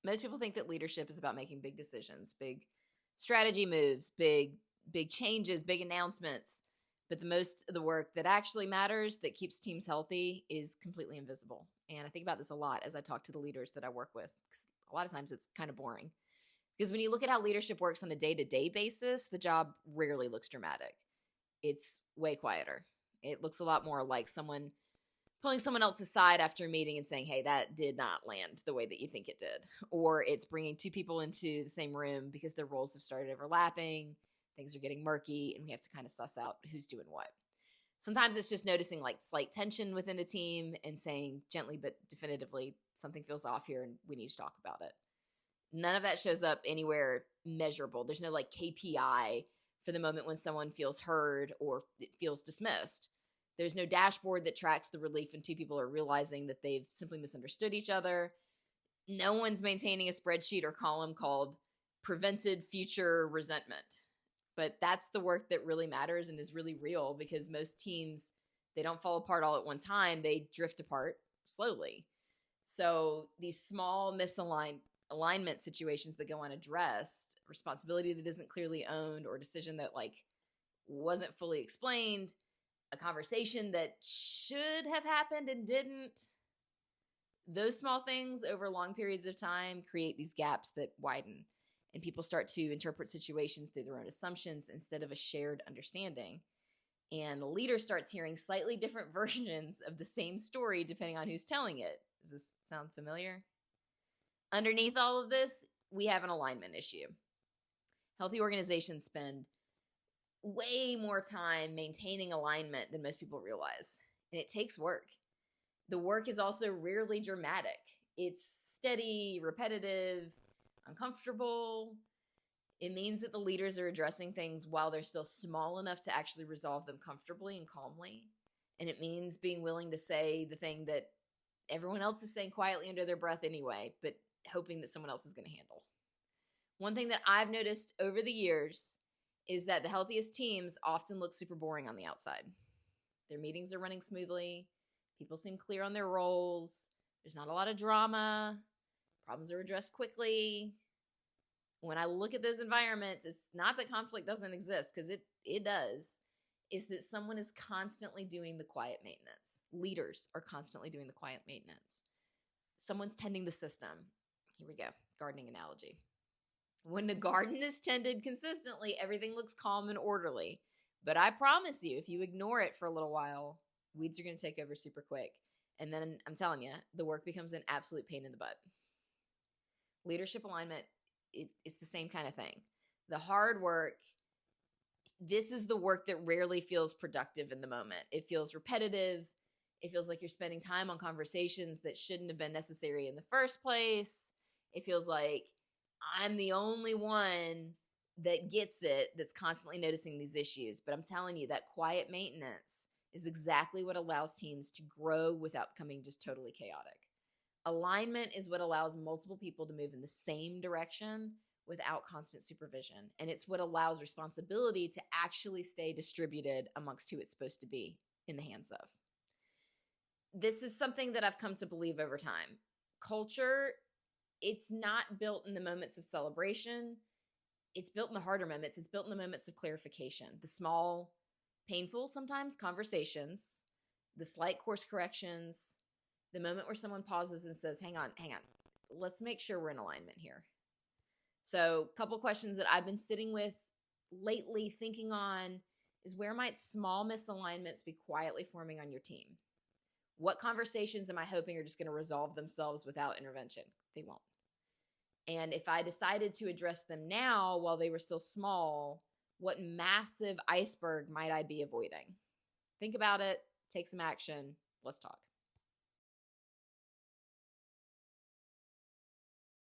Most people think that leadership is about making big decisions, big strategy moves, big changes, big announcements. But the most of the work that actually matters, that keeps teams healthy, is completely invisible. And I think about this a lot as I talk to the leaders that I work with, because a lot of times it's kind of boring. Because when you look at how leadership works on a day-to-day basis, the job rarely looks dramatic. It's way quieter. It looks a lot more like someone pulling someone else aside after a meeting and saying, hey, that did not land the way that you think it did. Or it's bringing two people into the same room because their roles have started overlapping, things are getting murky, and we have to kind of suss out who's doing what. Sometimes it's just noticing like slight tension within a team and saying gently but definitively, something feels off here and we need to talk about it. None of that shows up anywhere measurable. There's no like KPI for the moment when someone feels heard or feels dismissed. There's no dashboard that tracks the relief when two people are realizing that they've simply misunderstood each other. No one's maintaining a spreadsheet or column called prevented future resentment. But that's the work that really matters and is really real, because most teams, they don't fall apart all at one time. They drift apart slowly. So these small misalignment situations that go unaddressed, responsibility that isn't clearly owned, or decision that like wasn't fully explained, a conversation that should have happened and didn't. Those small things over long periods of time create these gaps that widen, and people start to interpret situations through their own assumptions instead of a shared understanding. And the leader starts hearing slightly different versions of the same story depending on who's telling it. Does this sound familiar? Underneath all of this, we have an alignment issue. Healthy organizations spend way more time maintaining alignment than most people realize. And it takes work. The work is also rarely dramatic. It's steady, repetitive, uncomfortable. It means that the leaders are addressing things while they're still small enough to actually resolve them comfortably and calmly. And it means being willing to say the thing that everyone else is saying quietly under their breath anyway, but hoping that someone else is going to handle. One thing that I've noticed over the years is that the healthiest teams often look super boring on the outside. Their meetings are running smoothly. People seem clear on their roles. There's not a lot of drama. Problems are addressed quickly. When I look at those environments, it's not that conflict doesn't exist, because it does. It's that someone is constantly doing the quiet maintenance. Leaders are constantly doing the quiet maintenance. Someone's tending the system. Here we go, gardening analogy. When the garden is tended consistently, everything looks calm and orderly. But I promise you, if you ignore it for a little while, weeds are going to take over super quick. And then I'm telling you, the work becomes an absolute pain in the butt. Leadership alignment, it's the same kind of thing. The hard work, this is the work that rarely feels productive in the moment. It feels repetitive. It feels like you're spending time on conversations that shouldn't have been necessary in the first place. It feels like I'm the only one that gets it, that's constantly noticing these issues. But I'm telling you, that quiet maintenance is exactly what allows teams to grow without becoming just totally chaotic. Alignment is what allows multiple people to move in the same direction without constant supervision. And it's what allows responsibility to actually stay distributed amongst who it's supposed to be in the hands of. This is something that I've come to believe over time. Culture, it's not built in the moments of celebration. It's built in the harder moments. It's built in the moments of clarification. The small, painful sometimes conversations, the slight course corrections, the moment where someone pauses and says, hang on, let's make sure we're in alignment here. So a couple questions that I've been sitting with lately, thinking on, is where might small misalignments be quietly forming on your team? What conversations am I hoping are just going to resolve themselves without intervention? They won't. And if I decided to address them now while they were still small, what massive iceberg might I be avoiding? Think about it. Take some action. Let's talk.